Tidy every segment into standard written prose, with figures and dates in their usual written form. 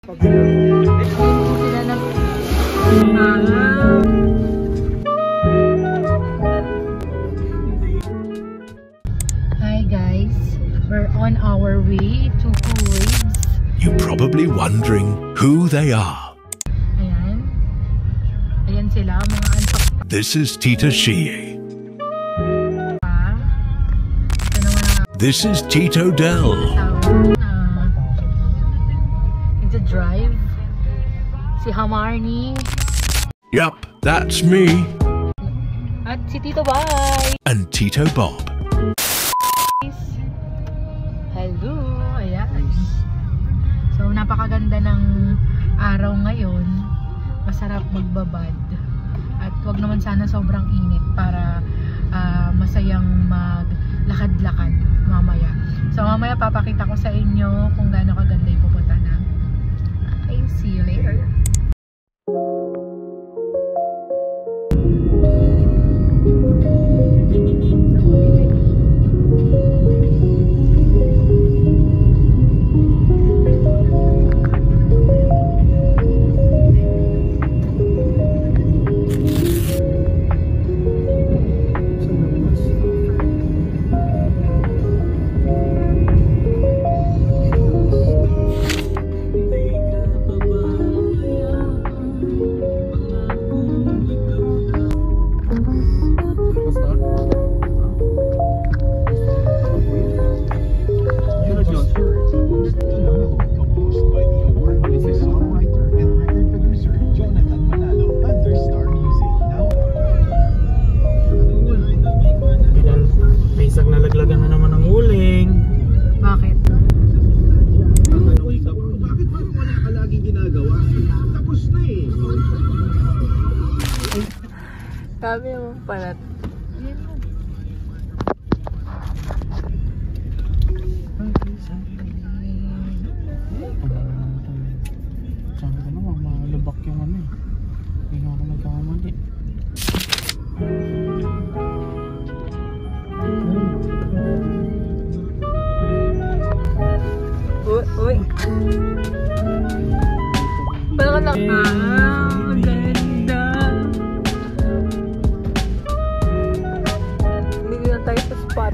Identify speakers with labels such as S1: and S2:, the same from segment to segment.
S1: Sila na. Hi guys, we're on our way to Kuwait.
S2: You're probably wondering who they are.
S1: Ayan. Ayan sila, mga antok.
S2: This is Tita Shie.
S1: Ito naman
S2: This is Tito Del.
S1: It's a drive. Si Hamarni.
S2: Yup, that's me.
S1: At si Tito Bay.
S2: And Tito Bob.
S1: Hello. Ayan. So, napakaganda ng araw ngayon. Masarap magbabad. At wag naman sana sobrang init para masayang maglakad-lakad mamaya. So, mamaya papakita ko sa inyo kung gaano kaganda yung pupunta na. Okay, see you later.
S3: Nalaglagan na naman ng uling.
S1: Bakit?
S4: Bakit ba wala ka laging ginagawa? Tapos na eh.
S1: Sabi mo pala.
S3: Sabi ko naman, malubak yung ano eh. Hindi nga ako nagkakamali.
S1: Uy. Parang lang. Maganda. Hindi na tayo sa spot.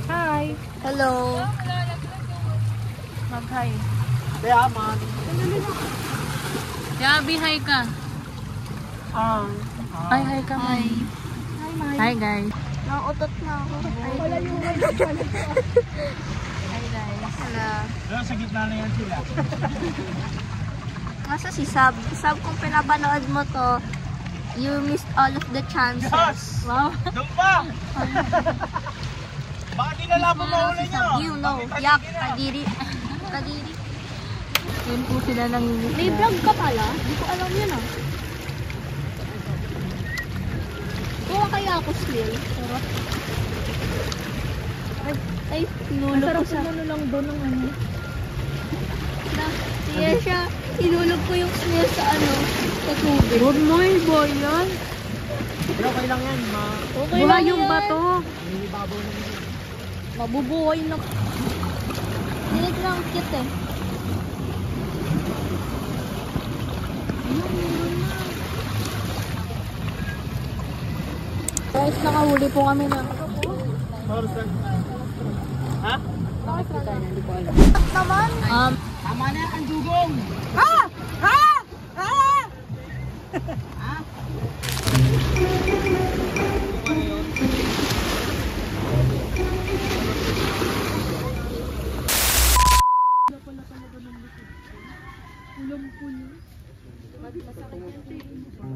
S1: Hi. Hello. Mag-hi.
S3: Kaya man.
S1: Yabi, hi ka. Hi, hi ka. Hi. Hi, guys.
S5: Nautot na ako.
S1: Hi, guys.
S5: Hello.
S3: Sa gitna na yan sila.
S5: Nasa si Sab. Sab, kung pinapanood mo to, you missed all of the chances.
S3: Yes!
S1: Wow.
S3: Doon pa! Baka di na labang mahuli nyo.
S5: You know. Yak. Kadiri. Kadiri.
S1: Yun po sila nang...
S5: May vlog ka pala? Hindi ko alam yun ah. Kuha kaya ako snail. Ay, inulog ko sa...
S1: Masarap lang doon ng ano.
S5: Kaya siya, inulog ko yung snail sa ano, sa tubig.
S1: Good morning, boy, yan.
S3: Pero okay lang yan.
S5: Okay
S1: Buhay
S5: lang
S1: yung
S5: yan.
S1: bato.
S3: Babaw lang yan.
S5: Mabubuhay na. Dinig lang cute eh.
S1: Guys, nakahuli po kami na.
S3: Ha?
S1: Hindi ko alam.
S5: Naman?
S3: Tama na ang dugong!
S1: Pulang-pulo. Masakit yan siya.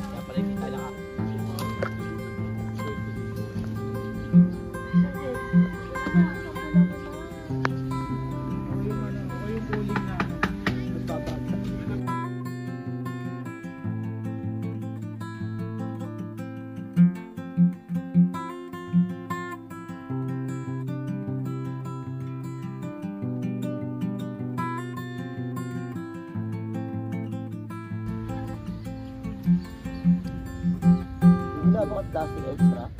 S3: Kaya pala kita lang ako. Ako yung uling na nagbabata. Wala ba plastic extra?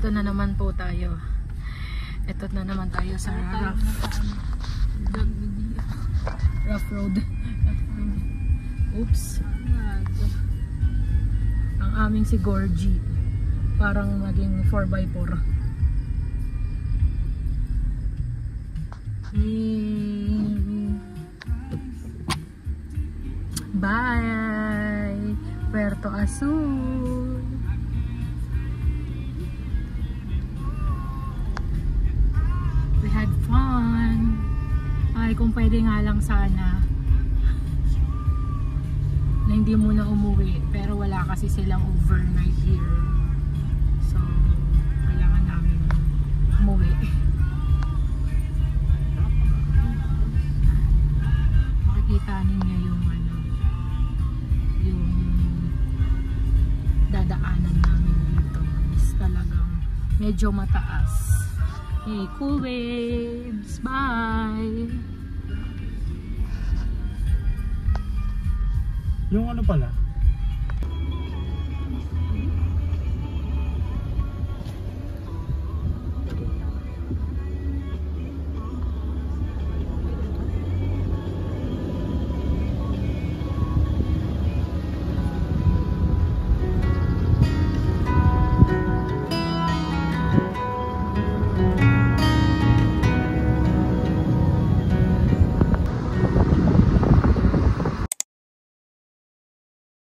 S1: Ito na naman po tayo. Ito na naman tayo sa rough road. Oops. Ang aming si Gorgie. Parang naging 4x4. Bye! Puerto Azul! We had fun. Ay, kung pwede nga lang sana na hindi muna umuwi. Pero wala kasi silang overnight here. So, kailangan namin umuwi. Makikita ninyo yung ano, yung dadaanan namin dito. Is talagang medyo mataas. Hey, cool waves. Bye.
S3: Yung ano pala,